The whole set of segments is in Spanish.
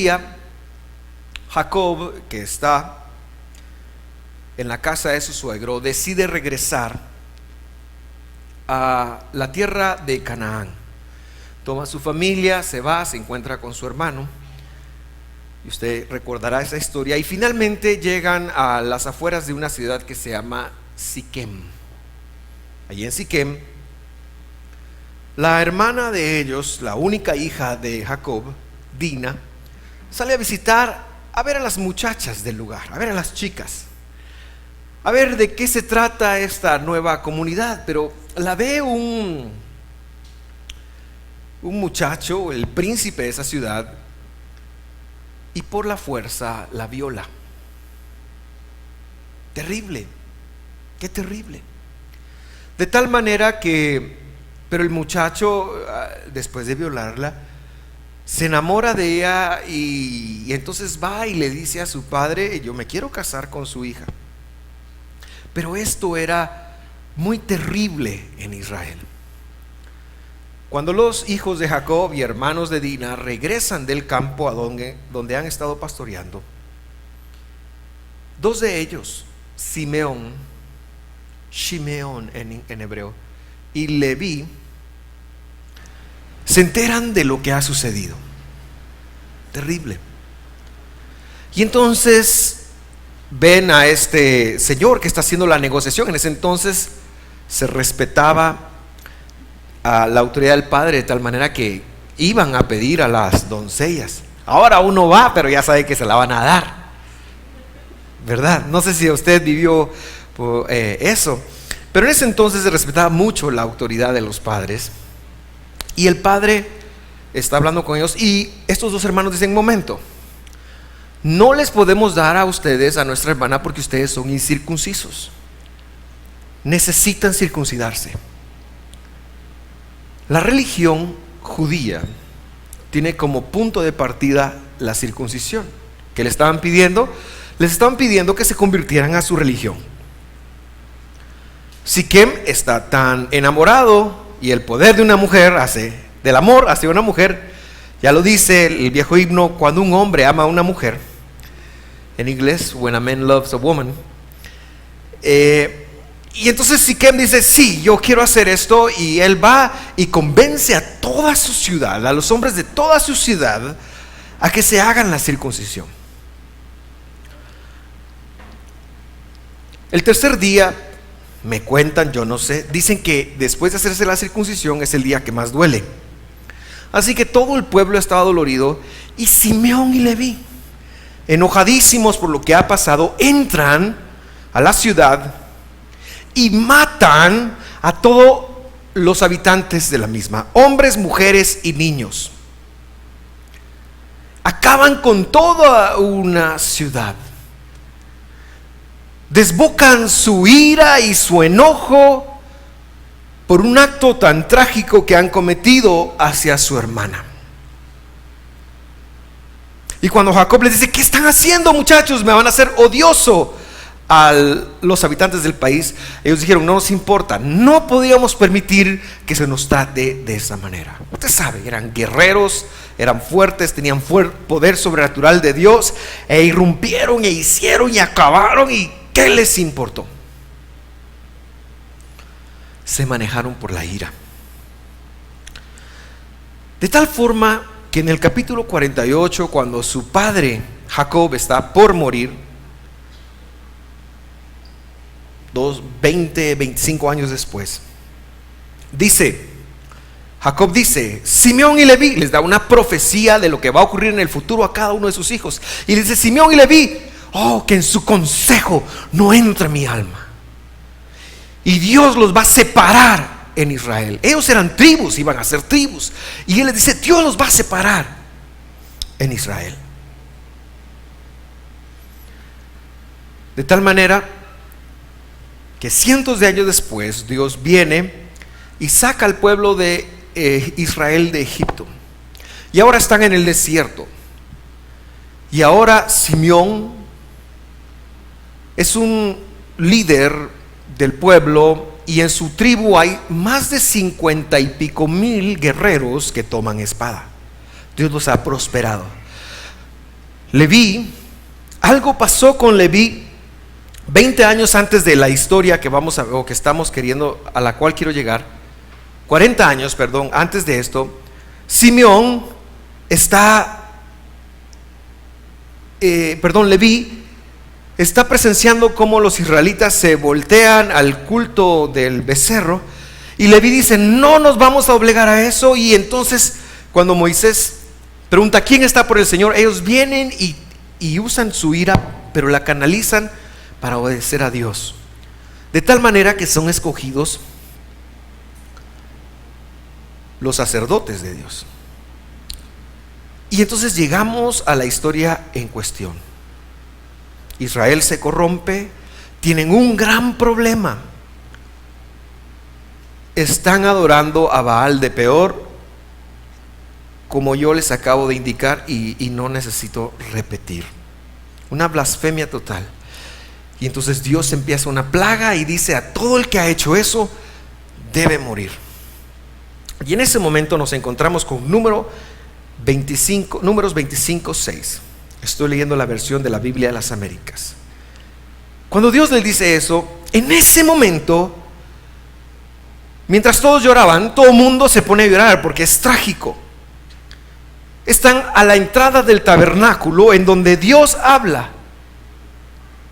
día, Jacob, que está en la casa de su suegro, decide regresar a la tierra de Canaán. Toma su familia, se va, se encuentra con su hermano, y usted recordará esa historia, y finalmente llegan a las afueras de una ciudad que se llama Siquem. Allí en Siquem, la hermana de ellos, la única hija de Jacob, Dina, sale a visitar, a ver a las muchachas del lugar, a ver a las chicas, a ver de qué se trata esta nueva comunidad. Pero la ve un muchacho, el príncipe de esa ciudad, y por la fuerza la viola. Terrible, qué terrible. De tal manera que, pero el muchacho, después de violarla, se enamora de ella y entonces va y le dice a su padre: yo me quiero casar con su hija. Pero esto era muy terrible en Israel. Cuando los hijos de Jacob y hermanos de Dina regresan del campo a donde han estado pastoreando, dos de ellos, Shimeón en hebreo, y Leví, se enteran de lo que ha sucedido. Terrible. Y entonces ven a este señor que está haciendo la negociación. En ese entonces se respetaba a la autoridad del padre, de tal manera que iban a pedir a las doncellas. Ahora uno va, pero ya sabe que se la van a dar, ¿verdad? No sé si usted vivió eso, pero en ese entonces se respetaba mucho la autoridad de los padres. Y el padre está hablando con ellos, y estos dos hermanos dicen: momento, no les podemos dar a ustedes, a nuestra hermana, porque ustedes son incircuncisos. Necesitan circuncidarse. La religión judía tiene como punto de partida la circuncisión. ¿Qué le estaban pidiendo? Les estaban pidiendo que se convirtieran a su religión. Siquem está tan enamorado, y el poder de una mujer del amor hacia una mujer, ya lo dice el viejo himno: cuando un hombre ama a una mujer, en inglés, when a man loves a woman. Y entonces Siquem dice: sí, yo quiero hacer esto. Y él va y convence a toda su ciudad, a los hombres de toda su ciudad, a que se hagan la circuncisión. El tercer día, me cuentan, yo no sé, dicen que después de hacerse la circuncisión es el día que más duele. Así que todo el pueblo estaba dolorido, y Simeón y Leví, enojadísimos por lo que ha pasado, entran a la ciudad y matan a todos los habitantes de la misma, hombres, mujeres y niños. Acaban con toda una ciudad. Desbocan su ira y su enojo por un acto tan trágico que han cometido hacia su hermana. Y cuando Jacob les dice: ¿qué están haciendo, muchachos? Me van a hacer odioso a los habitantes del país. Ellos dijeron: no nos importa, no podíamos permitir que se nos trate de esa manera. Usted sabe, eran guerreros, eran fuertes, tenían poder sobrenatural de Dios, e irrumpieron e hicieron y acabaron. ¿Y qué les importó? Se manejaron por la ira, de tal forma que en el capítulo 48, cuando su padre Jacob está por morir, 25 años después, Jacob dice: Simeón y Leví, les da una profecía de lo que va a ocurrir en el futuro a cada uno de sus hijos, y les dice: Simeón y Leví, que en su consejo no entre mi alma, y Dios los va a separar en Israel. Ellos eran tribus, iban a ser tribus, y él les dice: Dios los va a separar en Israel. De tal manera que cientos de años después, Dios viene y saca al pueblo de Israel de Egipto, y ahora están en el desierto. Y ahora Simeón es un líder del pueblo, y en su tribu hay más de 50 y pico mil guerreros que toman espada. Dios los ha prosperado. Leví, algo pasó con Leví 20 años antes de la historia que vamos a o que estamos queriendo, a la cual quiero llegar. 40 años, perdón, antes de esto, Simeón Leví está presenciando cómo los israelitas se voltean al culto del becerro, y Leví dice: no nos vamos a obligar a eso. Y entonces, cuando Moisés pregunta quién está por el Señor, ellos vienen y usan su ira, pero la canalizan para obedecer a Dios, de tal manera que son escogidos los sacerdotes de Dios. Y entonces llegamos a la historia en cuestión. Israel se corrompe, tienen un gran problema. Están adorando a Baal de Peor, como yo les acabo de indicar, y no necesito repetir. Una blasfemia total. Y entonces Dios empieza una plaga y dice: a todo el que ha hecho eso debe morir. Y en ese momento nos encontramos con números 25:6. Estoy leyendo la versión de la Biblia de las Américas. Cuando Dios les dice eso, en ese momento, mientras todos lloraban, todo el mundo se pone a llorar porque es trágico. Están a la entrada del tabernáculo en donde Dios habla.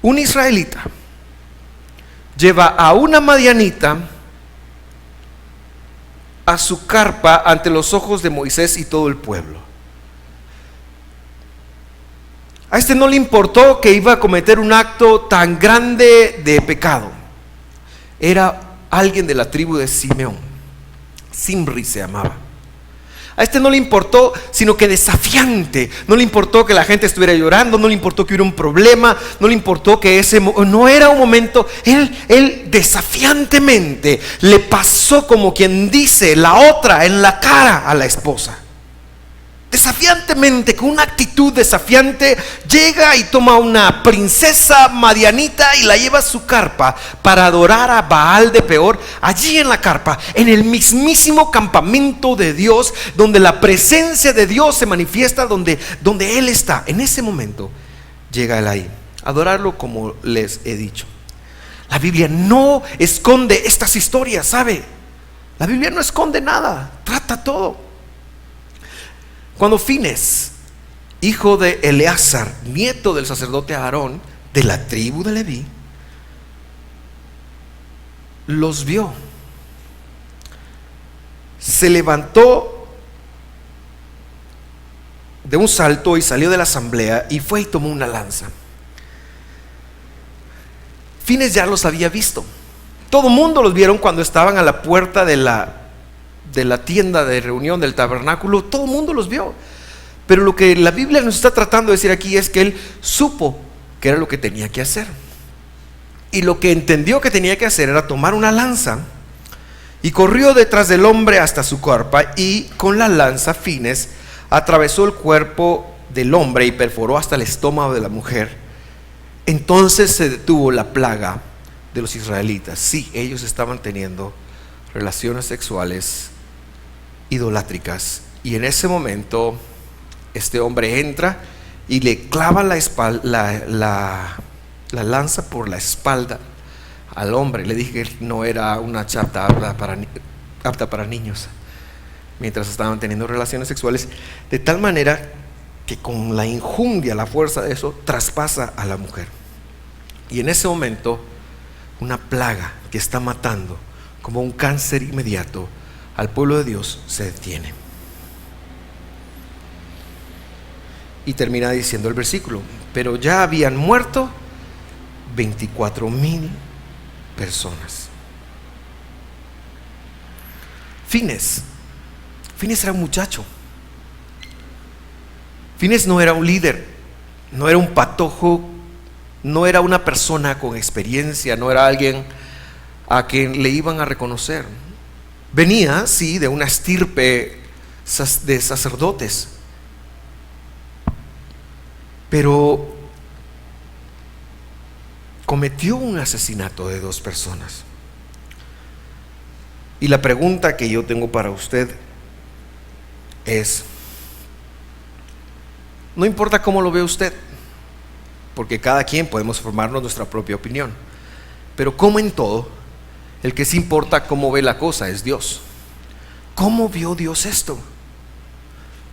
Un israelita lleva a una madianita a su carpa ante los ojos de Moisés y todo el pueblo. A este no le importó que iba a cometer un acto tan grande de pecado. Era alguien de la tribu de Simeón. Simri se llamaba. A este no le importó, sino que desafiante. No le importó que la gente estuviera llorando, no le importó que hubiera un problema, no le importó que ese no era un momento. Él desafiantemente le pasó, como quien dice, la otra en la cara a la esposa. Desafiantemente, con una actitud desafiante, llega y toma una princesa madianita y la lleva a su carpa para adorar a Baal de Peor, allí en la carpa, en el mismísimo campamento de Dios, donde la presencia de Dios se manifiesta, donde Él está. En ese momento llega Él ahí, adorarlo, como les he dicho. La Biblia no esconde estas historias, ¿sabe? La Biblia no esconde nada, trata todo. Cuando Fines, hijo de Eleazar, nieto del sacerdote Aarón, de la tribu de Leví, los vio, se levantó de un salto y salió de la asamblea y fue y tomó una lanza. Fines ya los había visto. Todo el mundo los vieron cuando estaban a la puerta de la tienda de reunión del tabernáculo. Todo el mundo los vio. Pero lo que la Biblia nos está tratando de decir aquí es que él supo que era lo que tenía que hacer. Y lo que entendió que tenía que hacer era tomar una lanza, y corrió detrás del hombre hasta su carpa, y con la lanza Fines atravesó el cuerpo del hombre y perforó hasta el estómago de la mujer. Entonces se detuvo la plaga de los israelitas. Sí, ellos estaban teniendo relaciones sexuales idolátricas, y en ese momento este hombre entra y le clava la lanza por la espalda al hombre. Le dije que no era una chata apta para niños, mientras estaban teniendo relaciones sexuales, de tal manera que con la injundia, la fuerza de eso, traspasa a la mujer. Y en ese momento, una plaga que está matando como un cáncer inmediato al pueblo de Dios se detiene. Y termina diciendo el versículo: pero ya habían muerto 24,000 personas. Fines era un muchacho. Fines no era un líder, no era un patojo, no era una persona con experiencia, no era alguien a quien le iban a reconocer. Venía, sí, de una estirpe de sacerdotes, pero cometió un asesinato de 2 personas. Y la pregunta que yo tengo para usted es: No importa cómo lo ve usted, porque cada quien podemos formarnos nuestra propia opinión. Pero como en todo, el que sí importa cómo ve la cosa es Dios. ¿Cómo vio Dios esto?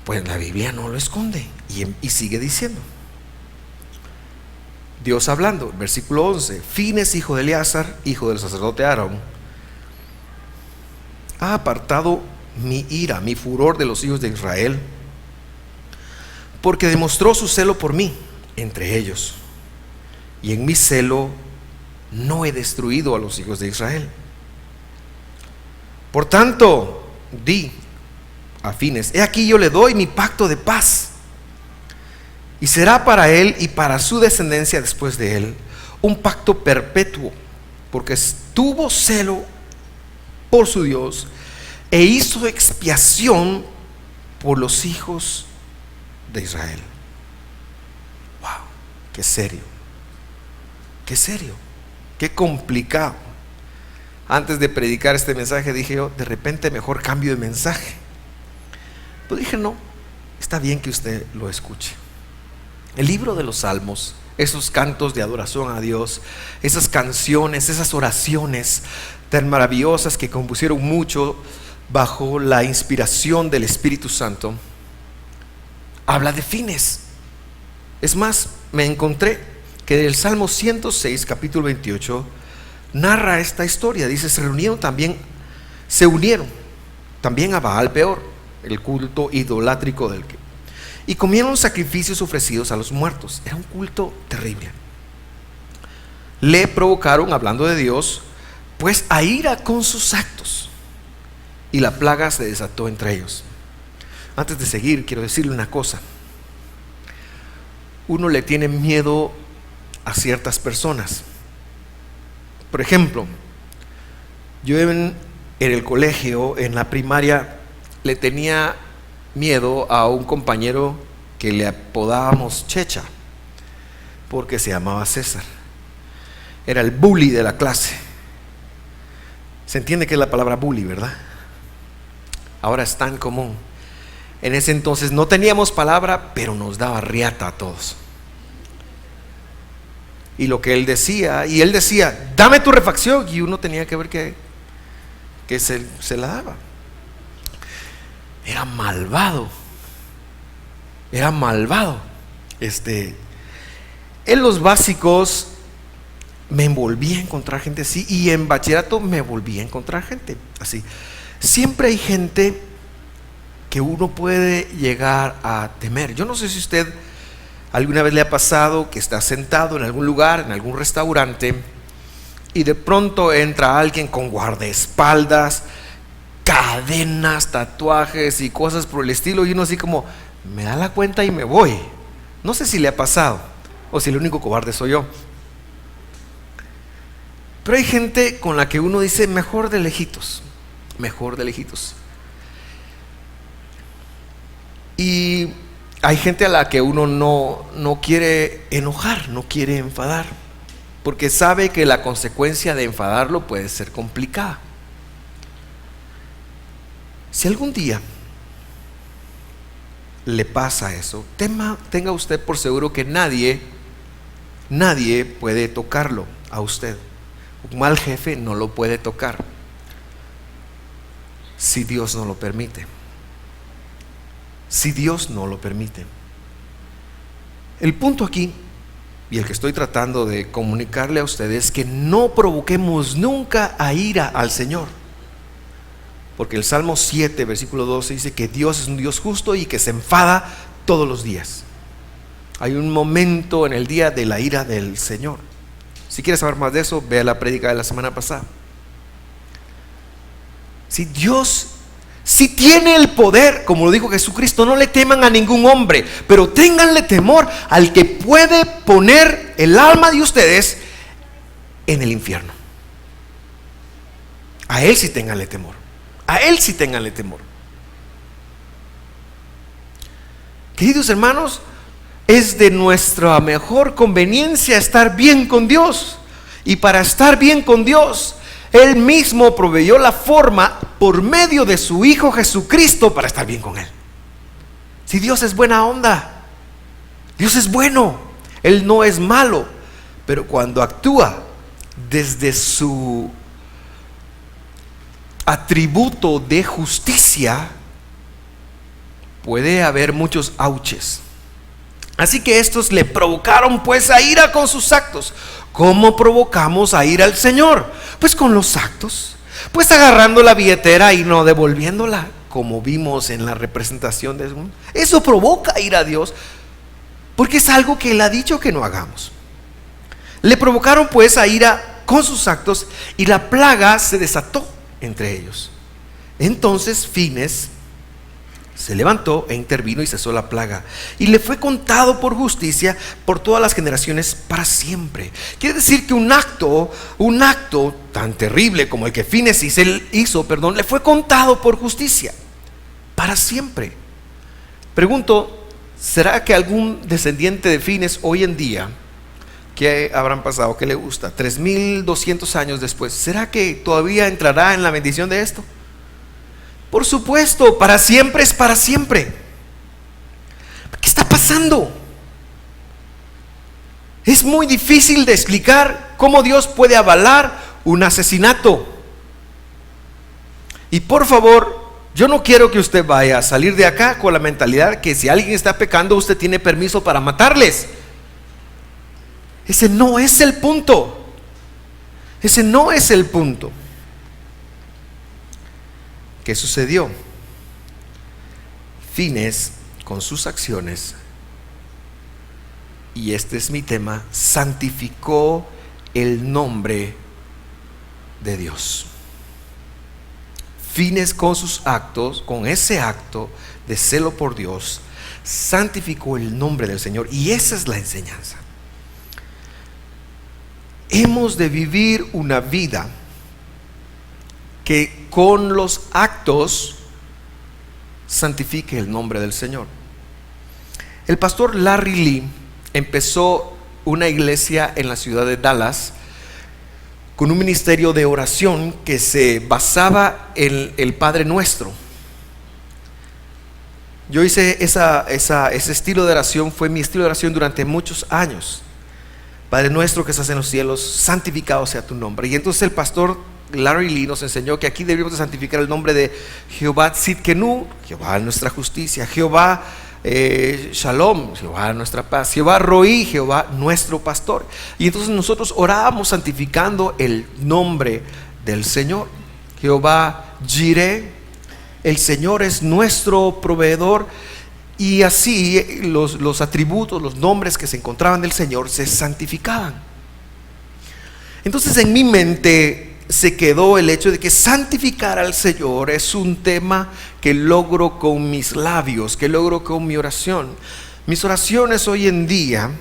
Pues la Biblia no lo esconde y sigue diciendo. Dios hablando, versículo 11: Fines, hijo de Eleazar, hijo del sacerdote Aarón, ha apartado mi ira, mi furor de los hijos de Israel, porque demostró su celo por mí entre ellos, y en mi celo no he destruido a los hijos de Israel. Por tanto, di a Fines: he aquí yo le doy mi pacto de paz, y será para él y para su descendencia después de él un pacto perpetuo, porque tuvo celo por su Dios e hizo expiación por los hijos de Israel. Wow, qué serio, qué complicado. Antes de predicar este mensaje dije yo, de repente mejor cambio de mensaje. Pero dije, no, está bien que usted lo escuche. El libro de los Salmos, esos cantos de adoración a Dios, esas canciones, esas oraciones tan maravillosas que compusieron mucho bajo la inspiración del Espíritu Santo, habla de fines. Es más, me encontré que el Salmo 106, capítulo 28, narra esta historia. Dice: se unieron también a Baal Peor, el culto idolátrico del que, y comieron sacrificios ofrecidos a los muertos. Era un culto terrible. Le provocaron, hablando de Dios, pues a ira con sus actos, y la plaga se desató entre ellos. Antes de seguir, quiero decirle una cosa. Uno le tiene miedo a ciertas personas. Por ejemplo, yo en el colegio, en la primaria, le tenía miedo a un compañero que le apodábamos Checha, porque se llamaba César. Era el bully de la clase. Se entiende que es la palabra bully, ¿verdad? Ahora es tan común. En ese entonces no teníamos palabra, pero nos daba riata a todos. Y lo que él decía, dame tu refacción, y uno tenía que ver que se la daba. Era malvado. En los básicos me envolví a encontrar gente así, y en bachillerato me volví a encontrar gente así. Siempre hay gente que uno puede llegar a temer. Yo no sé si usted alguna vez le ha pasado que está sentado en algún lugar, en algún restaurante, y de pronto entra alguien con guardaespaldas, cadenas, tatuajes y cosas por el estilo, y uno así como, me da la cuenta y me voy. No sé si le ha pasado, o si el único cobarde soy yo. Pero hay gente con la que uno dice, mejor de lejitos. Y hay gente a la que uno no quiere enojar, no quiere enfadar, porque sabe que la consecuencia de enfadarlo puede ser complicada. Si algún día le pasa eso, tenga usted por seguro que nadie puede tocarlo a usted. Un mal jefe no lo puede tocar si Dios no lo permite. El punto aquí, y el que estoy tratando de comunicarle a ustedes, es que no provoquemos nunca a ira al Señor, porque el Salmo 7, versículo 12 dice que Dios es un Dios justo y que se enfada todos los días. Hay un momento en el día de la ira del Señor. Si quieres saber más de eso, vea la prédica de la semana pasada. Si Dios si tiene el poder, como lo dijo Jesucristo, no le teman a ningún hombre, pero ténganle temor al que puede poner el alma de ustedes en el infierno. A Él sí ténganle temor. Queridos hermanos, es de nuestra mejor conveniencia estar bien con Dios. Y para estar bien con Dios, Él mismo proveyó la forma por medio de su Hijo Jesucristo para estar bien con Él. Si Dios es buena onda, Dios es bueno, Él no es malo, pero cuando actúa desde su atributo de justicia, puede haber muchos auches. Así que estos le provocaron pues a ira con sus actos. ¿Cómo provocamos a ira al Señor? Pues con los actos, pues agarrando la billetera y no devolviéndola, como vimos en la representación de eso. Eso provoca ira a Dios, porque es algo que Él ha dicho que no hagamos. Le provocaron pues a ira con sus actos, y la plaga se desató entre ellos. Entonces Fines se levantó e intervino y cesó la plaga, y le fue contado por justicia por todas las generaciones para siempre. Quiere decir que un acto tan terrible como el que Fines hizo, le fue contado por justicia para siempre. Pregunto, ¿será que algún descendiente de Fines hoy en día, que habrán pasado, que le gusta, 3200 años después, será que todavía entrará en la bendición de esto? Por supuesto, para siempre es para siempre. ¿Qué está pasando? Es muy difícil de explicar cómo Dios puede avalar un asesinato. Y por favor, yo no quiero que usted vaya a salir de acá con la mentalidad que si alguien está pecando, usted tiene permiso para matarles. Ese no es el punto. Ese no es el punto. ¿Qué sucedió? Fines, con sus acciones, y este es mi tema, santificó el nombre de Dios. Fines, con sus actos, con ese acto de celo por Dios, santificó el nombre del Señor, y esa es la enseñanza. Hemos de vivir una vida que con los actos santifique el nombre del Señor. El pastor Larry Lee empezó una iglesia en la ciudad de Dallas con un ministerio de oración que se basaba en el Padre Nuestro. Yo hice ese estilo de oración, fue mi estilo de oración durante muchos años. Padre nuestro que estás en los cielos, santificado sea tu nombre. Y entonces el pastor Larry Lee nos enseñó que aquí debíamos de santificar el nombre de Jehová Tzidkenu, Jehová nuestra justicia, Jehová Shalom, Jehová nuestra paz, Jehová Roí, Jehová nuestro pastor. Y entonces nosotros orábamos santificando el nombre del Señor. Jehová Jireh, el Señor es nuestro proveedor. Y así los atributos, los nombres que se encontraban del Señor se santificaban. Entonces en mi mente se quedó el hecho de que santificar al Señor es un tema que logro con mis labios, que logro con mi oración. Mis oraciones hoy en día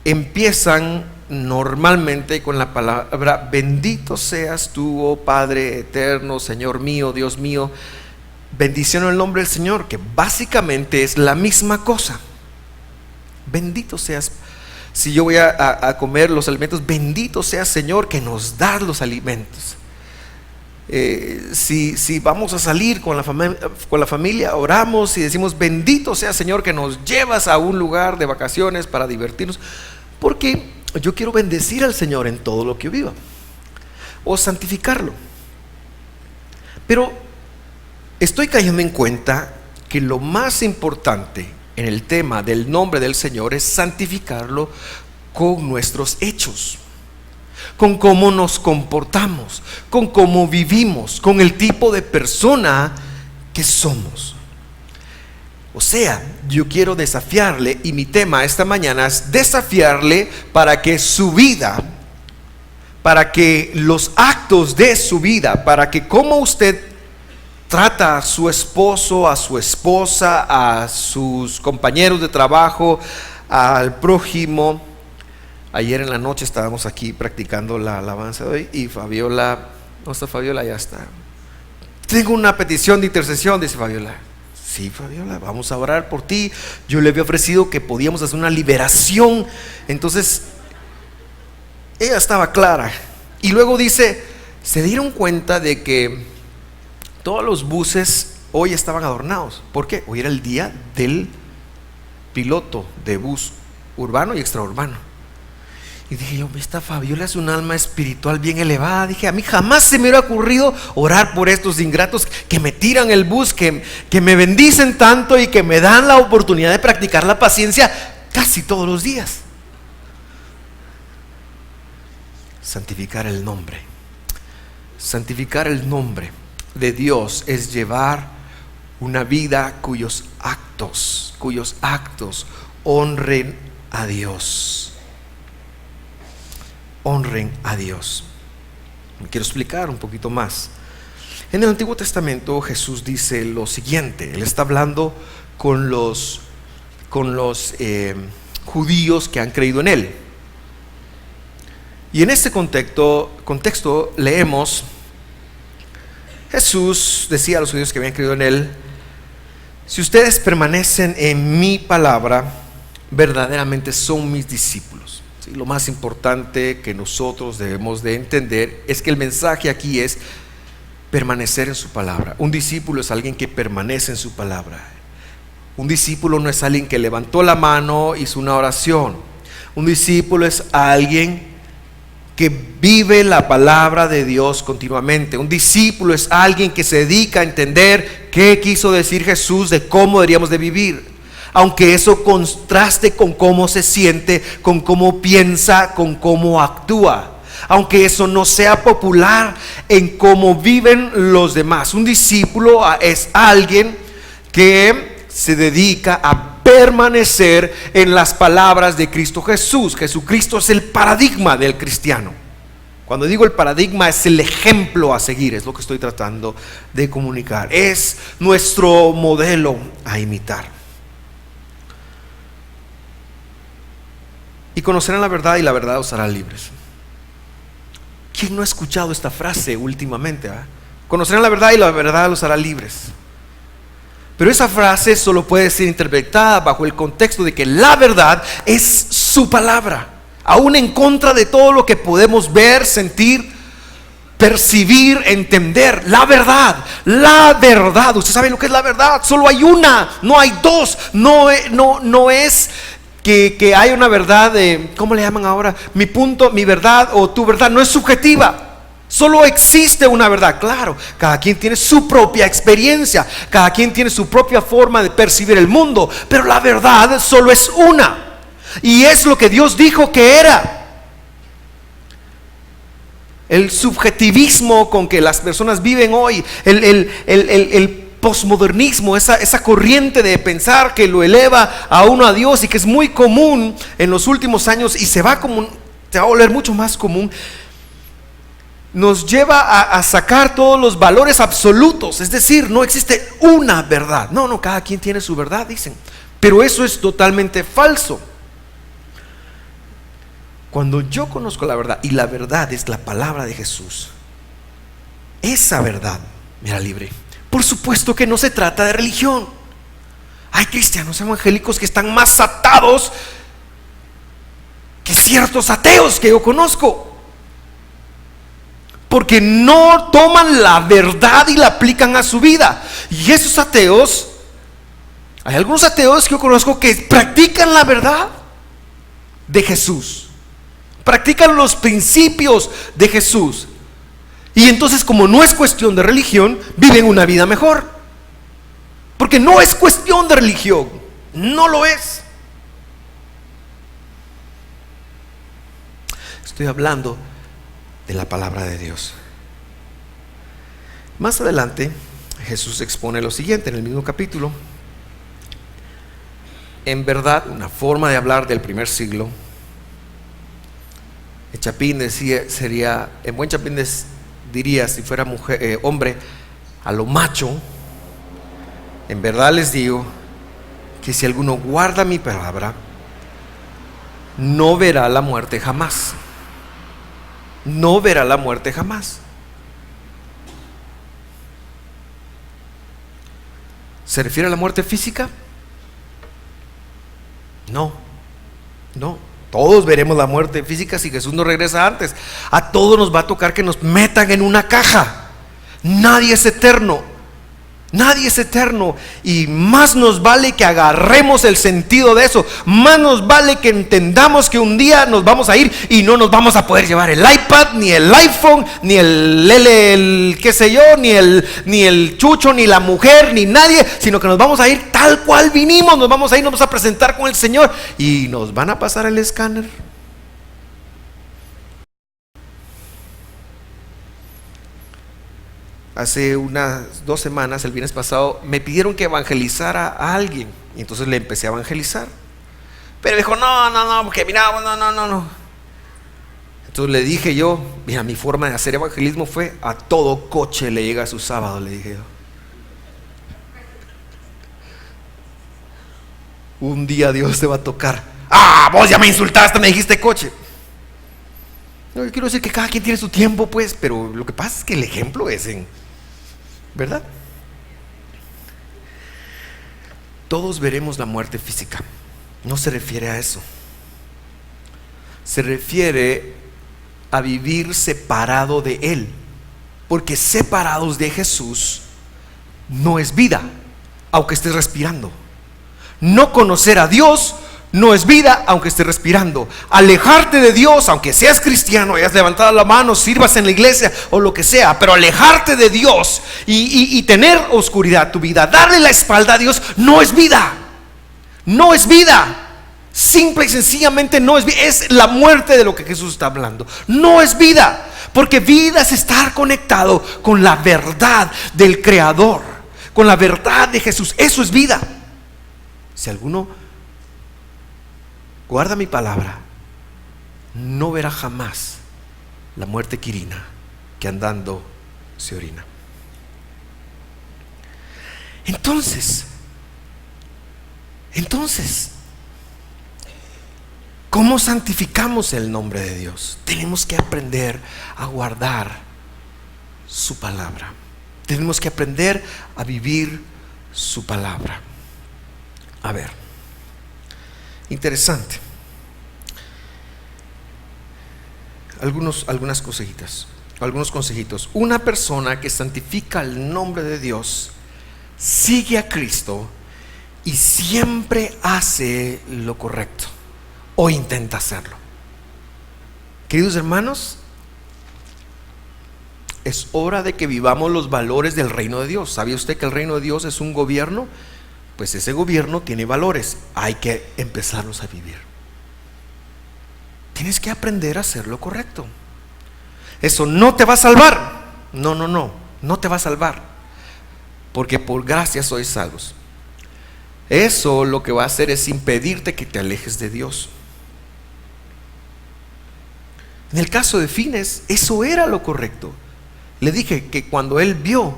empiezan normalmente con la palabra: bendito seas tú, oh Padre eterno, Señor mío, Dios mío. Bendición en el nombre del Señor, que básicamente es la misma cosa. Bendito seas. Si yo voy a comer los alimentos, bendito seas Señor que nos das los alimentos. Si vamos a salir con la familia, oramos y decimos: bendito sea Señor que nos llevas a un lugar de vacaciones para divertirnos, porque yo quiero bendecir al Señor en todo lo que viva, o santificarlo. Pero estoy cayendo en cuenta que lo más importante en el tema del nombre del Señor es santificarlo con nuestros hechos, con cómo nos comportamos, con cómo vivimos, con el tipo de persona que somos. O sea, yo quiero desafiarle, y mi tema esta mañana es desafiarle para que su vida, para que los actos de su vida, para que como usted trata a su esposo, a su esposa, a sus compañeros de trabajo, al prójimo. Ayer en la noche estábamos aquí practicando la alabanza de hoy, y Fabiola, no está Fabiola, ya está. Tengo una petición de intercesión, dice Fabiola. Sí, Fabiola, vamos a orar por ti. Yo le había ofrecido que podíamos hacer una liberación. Entonces ella estaba clara. Y luego dice: se dieron cuenta de que todos los buses hoy estaban adornados. ¿Por qué? Hoy era el día del piloto de bus urbano y extraurbano. Y dije yo, esta Fabiola es un alma espiritual bien elevada. Dije, a mí jamás se me hubiera ocurrido orar por estos ingratos que me tiran el bus, que me bendicen tanto y que me dan la oportunidad de practicar la paciencia casi todos los días. Santificar el nombre. Santificar el nombre de Dios es llevar una vida cuyos actos honren a Dios. Honren a Dios. Me quiero explicar un poquito más. En el Antiguo Testamento Jesús dice lo siguiente. Él está hablando con los judíos que han creído en Él. Y en este contexto leemos, Jesús decía a los judíos que habían creído en Él: si ustedes permanecen en mi palabra, verdaderamente son mis discípulos. ¿Sí? Lo más importante que nosotros debemos de entender es que el mensaje aquí es permanecer en su palabra. Un discípulo es alguien que permanece en su palabra. Un discípulo no es alguien que levantó la mano, hizo una oración. Un discípulo es alguien que vive la palabra de Dios continuamente. Un discípulo es alguien que se dedica a entender qué quiso decir Jesús de cómo deberíamos de vivir, aunque eso contraste con cómo se siente, con cómo piensa, con cómo actúa, aunque eso no sea popular en cómo viven los demás. Un discípulo es alguien que se dedica a permanecer en las palabras de Cristo Jesús. Jesucristo es el paradigma del cristiano. Cuando digo el paradigma, es el ejemplo a seguir, es lo que estoy tratando de comunicar. Es nuestro modelo a imitar. Y conocerán la verdad y la verdad os hará libres. ¿Quién no ha escuchado esta frase últimamente? Conocerán la verdad y la verdad los hará libres. Pero esa frase solo puede ser interpretada bajo el contexto de que la verdad es su palabra, aún en contra de todo lo que podemos ver, sentir, percibir, entender. La verdad, usted sabe lo que es la verdad. Solo hay una, no hay dos. No es que hay una verdad de, ¿cómo le llaman ahora? Mi punto, mi verdad o tu verdad. No es subjetiva. Solo existe una verdad. Claro, cada quien tiene su propia experiencia, cada quien tiene su propia forma de percibir el mundo, pero la verdad solo es una, y es lo que Dios dijo que era. El subjetivismo con que las personas viven hoy, el posmodernismo, esa corriente de pensar que lo eleva a uno a Dios y que es muy común en los últimos años y se va a volver mucho más común, nos lleva a sacar todos los valores absolutos. Es decir, no existe una verdad. No, cada quien tiene su verdad, dicen. Pero eso es totalmente falso. Cuando yo conozco la verdad, y la verdad es la palabra de Jesús, esa verdad me hará libre. Por supuesto que no se trata de religión. Hay cristianos evangélicos que están más atados que ciertos ateos que yo conozco, porque no toman la verdad y la aplican a su vida. Y esos ateos, hay algunos ateos que yo conozco que practican la verdad de Jesús, practican los principios de Jesús, y entonces, como no es cuestión de religión, viven una vida mejor, porque no es cuestión de religión, no lo es. Estoy hablando de la palabra de Dios. Más adelante Jesús expone lo siguiente en el mismo capítulo. En verdad, una forma de hablar del primer siglo. El Chapín decía, sería, en buen Chapín diría, si fuera mujer, hombre, a lo macho: en verdad les digo que si alguno guarda mi palabra, no verá la muerte jamás. No verá la muerte jamás. ¿Se refiere a la muerte física? No. Todos veremos la muerte física si Jesús no regresa antes. A todos nos va a tocar que nos metan en una caja. Nadie es eterno. Nadie es eterno, y más nos vale que agarremos el sentido de eso. Más nos vale que entendamos que un día nos vamos a ir y no nos vamos a poder llevar el iPad, ni el iPhone, ni el qué sé yo, ni el chucho, ni la mujer, ni nadie, sino que nos vamos a ir tal cual vinimos. Nos vamos a ir, nos vamos a presentar con el Señor y nos van a pasar el escáner. Hace unas 2 semanas, el viernes pasado, me pidieron que evangelizara a alguien. Y entonces le empecé a evangelizar. Pero dijo, no, porque mira, no. Entonces le dije yo, mira, mi forma de hacer evangelismo fue: a todo coche le llega su sábado, le dije yo. Un día Dios te va a tocar. Vos ya me insultaste, me dijiste coche. No, yo quiero decir que cada quien tiene su tiempo, pues, pero lo que pasa es que el ejemplo es ¿verdad? Todos veremos la muerte física. No se refiere a eso. Se refiere a vivir separado de Él. Porque separados de Jesús no es vida, aunque estés respirando. No conocer a Dios no es vida, aunque estés respirando. Alejarte de Dios, aunque seas cristiano, hayas levantado la mano, sirvas en la iglesia o lo que sea, pero alejarte de Dios y tener oscuridad tu vida, darle la espalda a Dios, no es vida. No es vida. Simple y sencillamente no es vida. Es la muerte de lo que Jesús está hablando. No es vida, porque vida es estar conectado con la verdad del Creador, con la verdad de Jesús. Eso es vida. Si alguno guarda mi palabra, no verá jamás la muerte quirina, que andando se orina. Entonces, ¿cómo santificamos el nombre de Dios? Tenemos que aprender a guardar su palabra. Tenemos que aprender a vivir su palabra. A ver, interesante. Algunas cositas, algunos consejitos. Una persona que santifica el nombre de Dios sigue a Cristo y siempre hace lo correcto, o intenta hacerlo. Queridos hermanos, es hora de que vivamos los valores del reino de Dios. ¿Sabía usted que el reino de Dios es un gobierno? Pues ese gobierno tiene valores, hay que empezarlos a vivir. Tienes que aprender a hacer lo correcto. Eso no te va a salvar. No te va a salvar, porque por gracia sois salvos. Eso lo que va a hacer es impedirte que te alejes de Dios. En el caso de Fines, eso era lo correcto. Le dije que cuando él vio,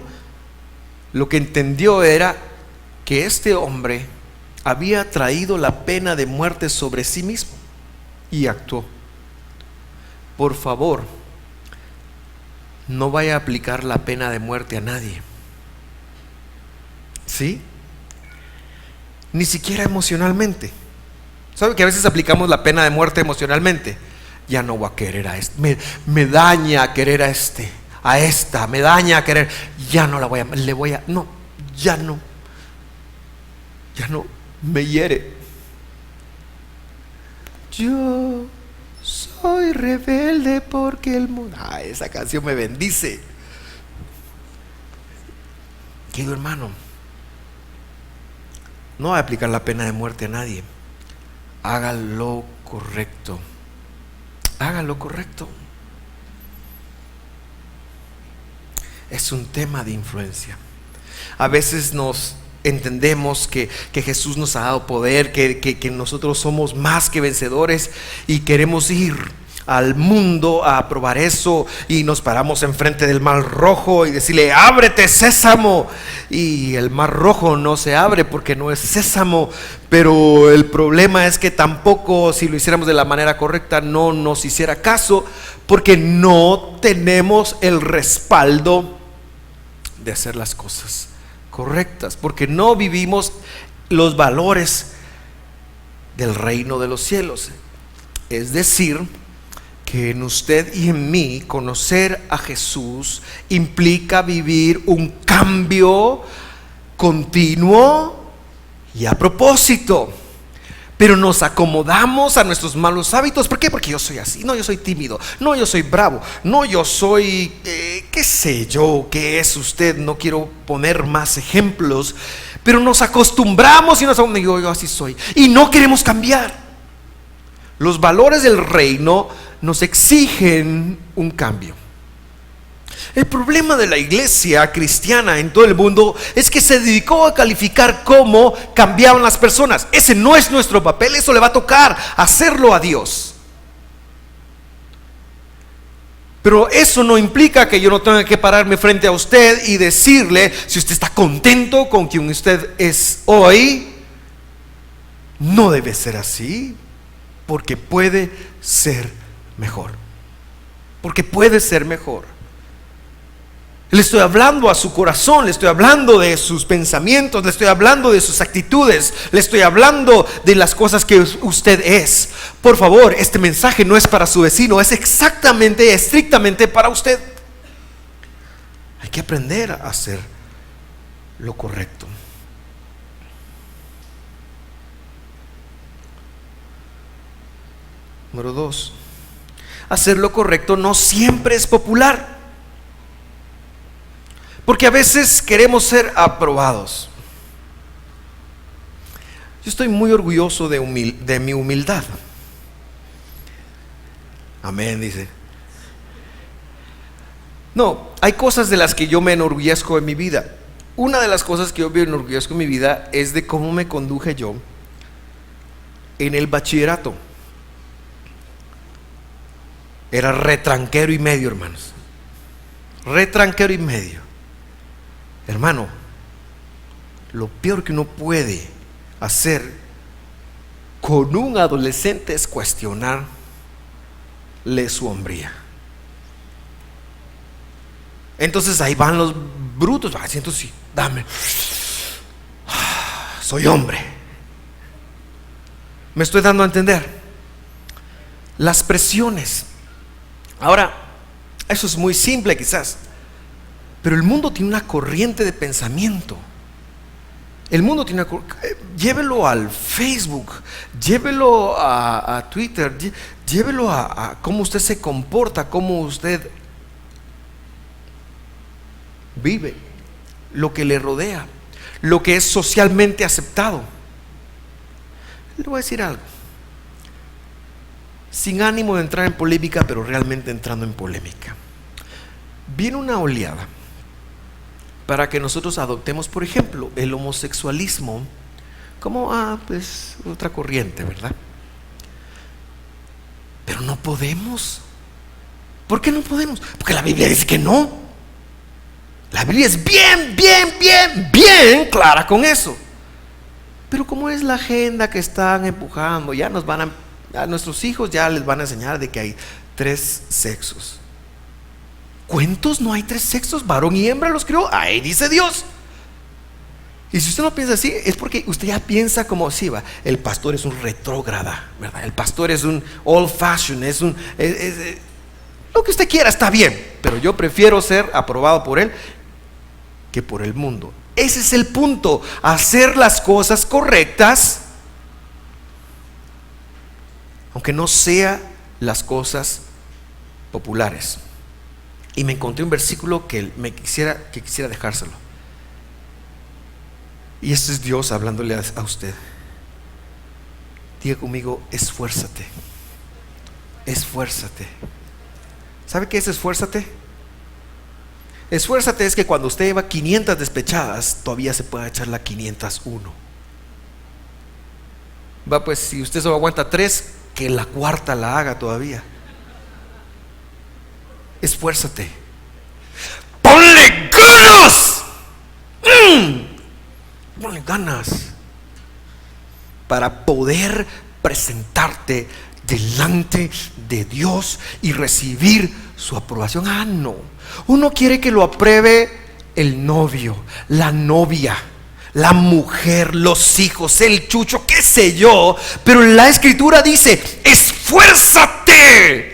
lo que entendió era que este hombre había traído la pena de muerte sobre sí mismo y actuó. Por favor, no vaya a aplicar la pena de muerte a nadie. ¿Sí? Ni siquiera emocionalmente. ¿Sabe que a veces aplicamos la pena de muerte emocionalmente? Ya no voy a querer a este, me daña querer a esta, me daña querer, ya no la voy a, ya no, me hiere. Yo soy rebelde porque el mundo, esa canción me bendice. Querido hermano, no va a aplicar la pena de muerte a nadie. Haga lo correcto. Haga lo correcto. Es un tema de influencia. A veces nos entendemos que Jesús nos ha dado poder, que nosotros somos más que vencedores, y queremos ir al mundo a probar eso, y nos paramos enfrente del mar rojo y decirle: ábrete, Sésamo, y el mar rojo no se abre porque no es sésamo. Pero el problema es que tampoco, si lo hiciéramos de la manera correcta, no nos hiciera caso, porque no tenemos el respaldo de hacer las cosas correctas, porque no vivimos los valores del reino de los cielos. Es decir, que en usted y en mí conocer a Jesús implica vivir un cambio continuo y a propósito. Pero nos acomodamos a nuestros malos hábitos. ¿Por qué? Porque yo soy así. No, yo soy tímido. No, yo soy bravo. No, yo soy, qué sé yo, qué es usted. No quiero poner más ejemplos. Pero nos acostumbramos y yo así soy. Y no queremos cambiar. Los valores del reino nos exigen un cambio. El problema de la iglesia cristiana en todo el mundo es que se dedicó a calificar cómo cambiaban las personas. Ese no es nuestro papel, eso le va a tocar hacerlo a Dios. Pero eso no implica que yo no tenga que pararme frente a usted y decirle, si usted está contento con quien usted es hoy, no debe ser así, porque puede ser mejor. Porque puede ser mejor. Le estoy hablando a su corazón, le estoy hablando de sus pensamientos, le estoy hablando de sus actitudes, le estoy hablando de las cosas que usted es. Por favor, este mensaje no es para su vecino, es estrictamente para usted. Hay que aprender a hacer lo correcto. Número 2. Hacer lo correcto no siempre es popular. Porque a veces queremos ser aprobados. Yo estoy muy orgulloso de mi humildad. Amén, dice. No, hay cosas de las que yo me enorgullezco en mi vida. Una de las cosas que yo me enorgullezco en mi vida es de cómo me conduje yo en el bachillerato. Era retranquero y medio, hermanos. Retranquero y medio. Hermano, lo peor que uno puede hacer con un adolescente es cuestionarle su hombría. Entonces ahí van los brutos, siento sí, dame, soy hombre. Me estoy dando a entender. Las presiones. Ahora, eso es muy simple quizás, pero el mundo tiene una corriente de pensamiento. El mundo tiene llévelo al Facebook, llévelo a Twitter, llévelo a cómo usted se comporta, cómo usted vive, lo que le rodea, lo que es socialmente aceptado. Le voy a decir algo, sin ánimo de entrar en polémica, pero realmente entrando en polémica. Viene una oleada para que nosotros adoptemos, por ejemplo, el homosexualismo como pues otra corriente, ¿verdad? Pero no podemos. ¿Por qué no podemos? Porque la Biblia dice que no. La Biblia es bien clara con eso. Pero como es la agenda que están empujando, ya a nuestros hijos ya les van a enseñar de que hay 3 sexos. ¿Cuántos no hay 3 sexos? Varón y hembra los creó. Ahí dice Dios. Y si usted no piensa así, es porque usted ya piensa como si va. El pastor es un retrógrada, ¿verdad? El pastor es un old fashion, lo que usted quiera está bien, pero yo prefiero ser aprobado por él que por el mundo. Ese es el punto, hacer las cosas correctas, aunque no sean las cosas populares. Y me encontré un versículo que quisiera dejárselo. Y este es Dios hablándole a usted. Diga conmigo, esfuérzate. Esfuérzate. ¿Sabe qué es esfuérzate? Esfuérzate es que cuando usted lleva 500 despechadas, todavía se puede echar la 501. Va, pues si usted solo aguanta 3, que la 4ª la haga todavía. Esfuérzate. ¡Ponle ganas! Ponle ganas para poder presentarte delante de Dios y recibir su aprobación. No, uno quiere que lo apruebe el novio, la novia, la mujer, los hijos, el chucho, qué sé yo. Pero la Escritura dice: esfuérzate.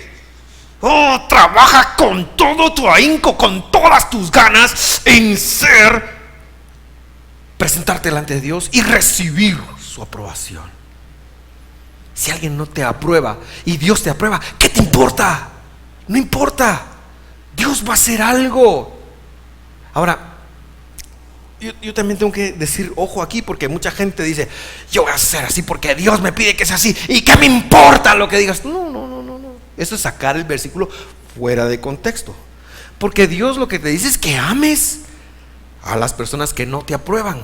Trabaja con todo tu ahínco, con todas tus ganas en ser presentarte delante de Dios y recibir su aprobación. Si alguien no te aprueba y Dios te aprueba, ¿qué te importa? No importa. Dios va a hacer algo. Ahora, yo también tengo que decir, ojo aquí, porque mucha gente dice, yo voy a ser así porque Dios me pide que sea así, ¿y qué me importa lo que digas? No. Eso es sacar el versículo fuera de contexto. Porque Dios lo que te dice es que ames a las personas que no te aprueban.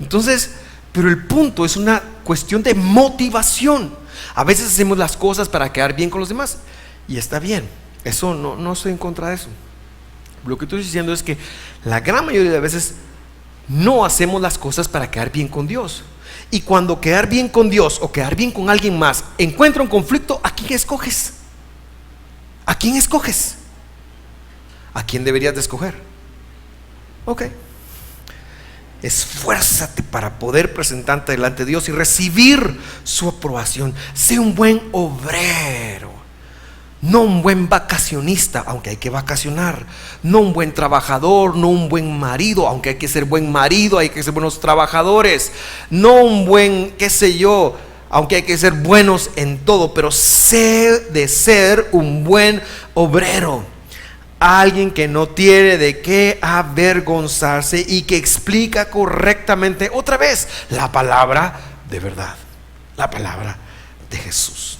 Entonces, pero el punto es una cuestión de motivación. A veces hacemos las cosas para quedar bien con los demás, y está bien, eso no estoy en contra de eso. Lo que estoy diciendo es que la gran mayoría de veces no hacemos las cosas para quedar bien con Dios. Y cuando quedar bien con Dios o quedar bien con alguien más encuentra un conflicto, ¿a quién escoges? ¿A quién escoges? ¿A quién deberías de escoger? Ok. Esfuérzate para poder presentarte delante de Dios y recibir su aprobación. Sé un buen obrero, no un buen vacacionista, aunque hay que vacacionar. No un buen trabajador, no un buen marido, aunque hay que ser buen marido, hay que ser buenos trabajadores. No un buen, qué sé yo, aunque hay que ser buenos en todo, pero sé de ser un buen obrero. Alguien que no tiene de qué avergonzarse y que explica correctamente, otra vez, la palabra de verdad, la palabra de Jesús.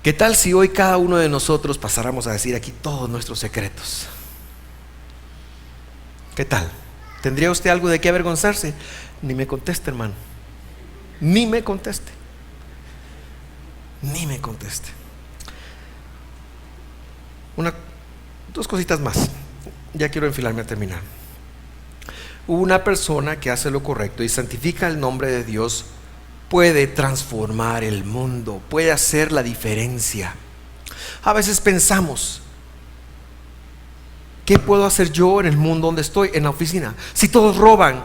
¿Qué tal si hoy cada uno de nosotros pasáramos a decir aquí todos nuestros secretos? ¿Qué tal? ¿Tendría usted algo de qué avergonzarse? Ni me conteste, hermano. Ni me conteste. Ni me conteste. Dos cositas más. Ya quiero enfilarme a terminar. Una persona que hace lo correcto y santifica el nombre de Dios puede transformar el mundo, puede hacer la diferencia. A veces pensamos, ¿qué puedo hacer yo en el mundo donde estoy, en la oficina? Si todos roban,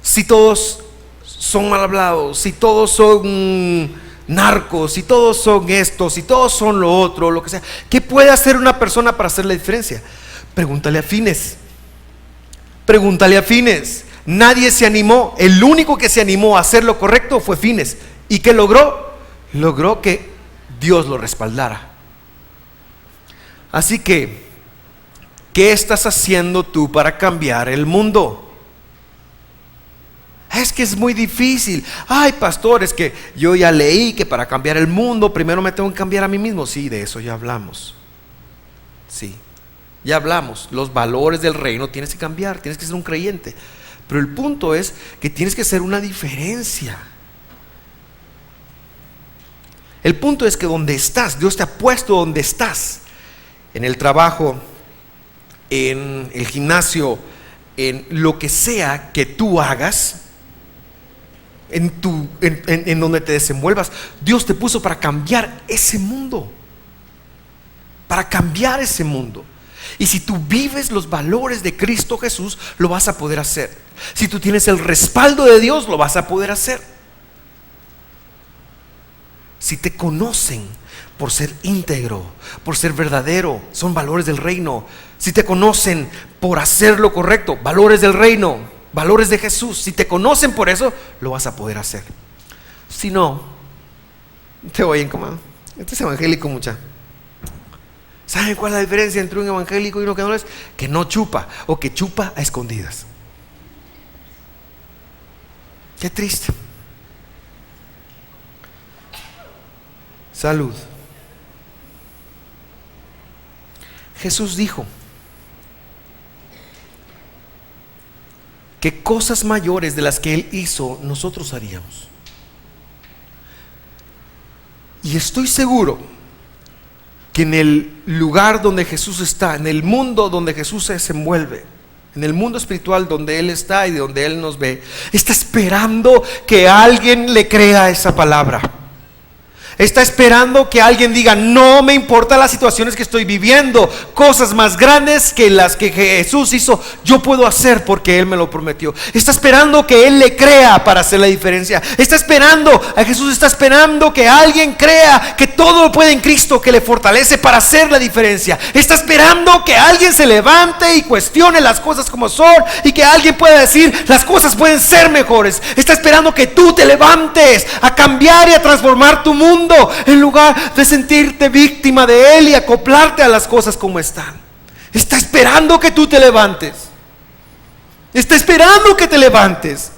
si todos son mal hablados, si todos son narcos, si todos son esto, si todos son lo otro, lo que sea, ¿qué puede hacer una persona para hacer la diferencia? Pregúntale a Fines. Pregúntale a Fines. Nadie se animó. El único que se animó a hacer lo correcto fue Fines. ¿Y qué logró? Logró que Dios lo respaldara. Así que, ¿qué estás haciendo tú para cambiar el mundo? Es que es muy difícil. Ay, pastor, es que yo ya leí que para cambiar el mundo primero me tengo que cambiar a mí mismo. Sí, de eso ya hablamos. Sí, ya hablamos. Los valores del reino tienes que cambiar, tienes que ser un creyente. Pero el punto es que tienes que hacer una diferencia. El punto es que donde estás, Dios te ha puesto donde estás. En el trabajo, en el gimnasio, en lo que sea que tú hagas, en donde te desenvuelvas, Dios te puso para cambiar ese mundo. Para cambiar ese mundo. Y si tú vives los valores de Cristo Jesús, lo vas a poder hacer. Si tú tienes el respaldo de Dios, lo vas a poder hacer. Si te conocen por ser íntegro, por ser verdadero, son valores del reino. Si te conocen por hacer lo correcto, valores del reino, valores de Jesús. Si te conocen por eso, lo vas a poder hacer. Si no, te voy a incomodar. Este es evangélico, mucha. ¿Saben cuál es la diferencia entre un evangélico y uno que no lo es? Que no chupa, o que chupa a escondidas. Qué triste. Salud. Jesús dijo que cosas mayores de las que Él hizo, nosotros haríamos. Y estoy seguro que en el lugar donde Jesús está, en el mundo donde Jesús se desenvuelve, en el mundo espiritual donde Él está y de donde Él nos ve, está esperando que alguien le crea esa palabra. Está esperando que alguien diga: no me importan las situaciones que estoy viviendo, cosas más grandes que las que Jesús hizo, yo puedo hacer porque Él me lo prometió. Está esperando que Él le crea para hacer la diferencia. Está esperando, a Jesús está esperando que alguien crea que todo lo puede en Cristo, que le fortalece para hacer la diferencia. Está esperando que alguien se levante y cuestione las cosas como son, y que alguien pueda decir: las cosas pueden ser mejores. Está esperando que tú te levantes a cambiar y a transformar tu mundo, en lugar de sentirte víctima de Él y acoplarte a las cosas como están. Está esperando que tú te levantes. Está esperando que te levantes,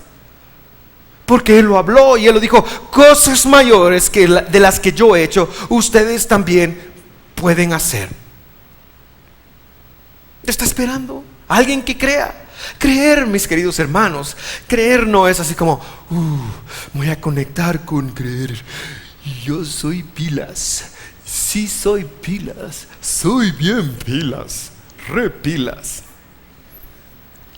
porque Él lo habló y Él lo dijo: cosas mayores de las que yo he hecho, ustedes también pueden hacer. Está esperando a alguien que crea. Creer, mis queridos hermanos, creer no es así como: voy a conectar con creer. Yo soy pilas. Sí, soy pilas. Soy bien pilas. Re pilas.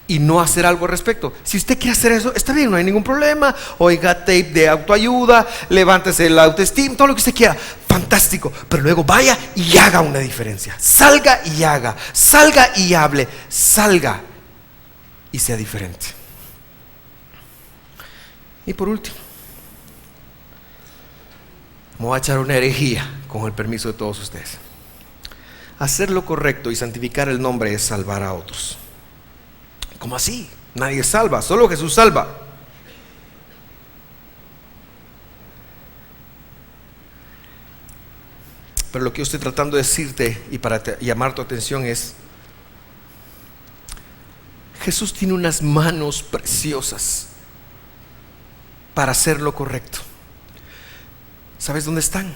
Y no hacer algo al respecto. Si usted quiere hacer eso, está bien, no hay ningún problema. Oiga tape de autoayuda, levántese el autoestima, todo lo que usted quiera, fantástico. Pero luego vaya y haga una diferencia. Salga y haga. Salga y hable. Salga y sea diferente. Y por último, me voy a echar una herejía, con el permiso de todos ustedes. Hacer lo correcto y santificar el nombre es salvar a otros. ¿Cómo así? Nadie salva, solo Jesús salva. Pero lo que yo estoy tratando de decirte, y para llamar tu atención, es: Jesús tiene unas manos preciosas para hacer lo correcto. ¿Sabes dónde están?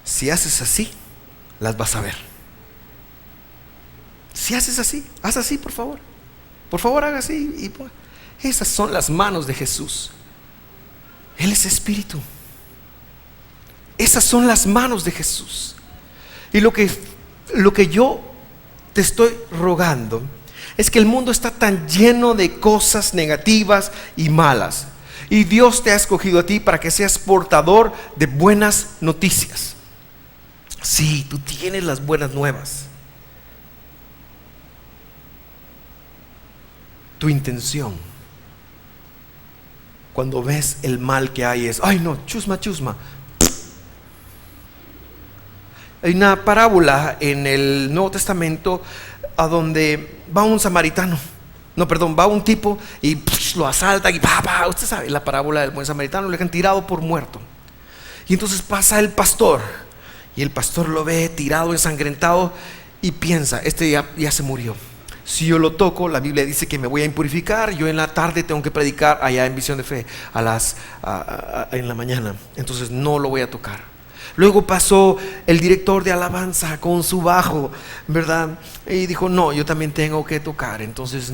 Si haces así, las vas a ver. Si haces así, haz así, por favor. Por favor, haga así. Esas son las manos de Jesús. Él es espíritu. Esas son las manos de Jesús. Y lo que yo te estoy rogando es que el mundo está tan lleno de cosas negativas y malas, y Dios te ha escogido a ti para que seas portador de buenas noticias. Sí, tú tienes las buenas nuevas. Tu intención cuando ves el mal que hay es: ay no, chusma, chusma. Hay una parábola en el Nuevo Testamento a donde va un samaritano. Va un tipo y lo asalta y usted sabe la parábola del buen samaritano, lo dejan tirado por muerto. Y entonces pasa el pastor, y el pastor lo ve tirado, ensangrentado, y piensa: este ya se murió. Si yo lo toco, la Biblia dice que me voy a impurificar. Yo en la tarde tengo que predicar allá en Visión de Fe en la mañana. Entonces no lo voy a tocar. Luego pasó el director de alabanza con su bajo, ¿verdad? Y dijo: no, yo también tengo que tocar. Entonces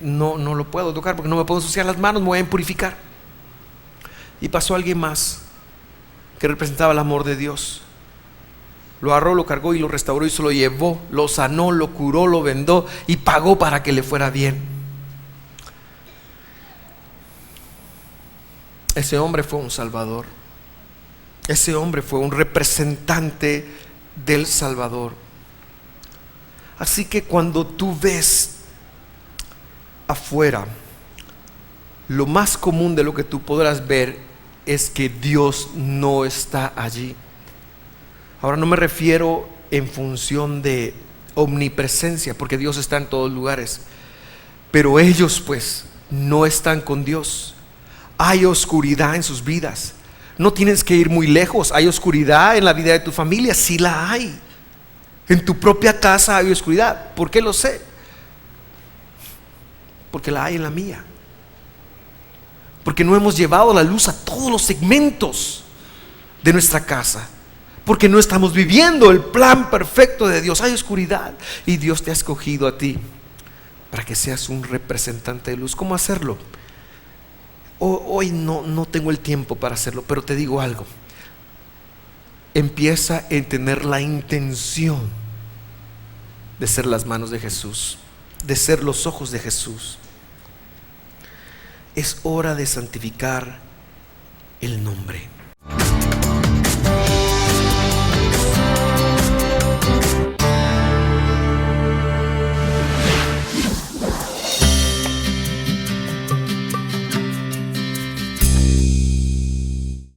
no lo puedo tocar porque no me puedo ensuciar las manos, me voy a impurificar. Y pasó alguien más que representaba el amor de Dios. Lo agarró, lo cargó y lo restauró y se lo llevó, lo sanó, lo curó, lo vendó y pagó para que le fuera bien. Ese hombre fue un salvador. Ese hombre fue un representante del Salvador. Así que cuando tú ves afuera, lo más común de lo que tú podrás ver es que Dios no está allí. Ahora, no me refiero en función de omnipresencia, porque Dios está en todos lugares, pero ellos pues no están con Dios. Hay oscuridad en sus vidas. No tienes que ir muy lejos. Hay oscuridad en la vida de tu familia. Sí la hay. En tu propia casa hay oscuridad. ¿Por qué lo sé? Porque la hay en la mía. Porque no hemos llevado la luz a todos los segmentos de nuestra casa. Porque no estamos viviendo el plan perfecto de Dios. Hay oscuridad y Dios te ha escogido a ti para que seas un representante de luz. ¿Cómo hacerlo? Hoy no tengo el tiempo para hacerlo, pero te digo algo: empieza a tener la intención de ser las manos de Jesús, de ser los ojos de Jesús. Es hora de santificar el nombre.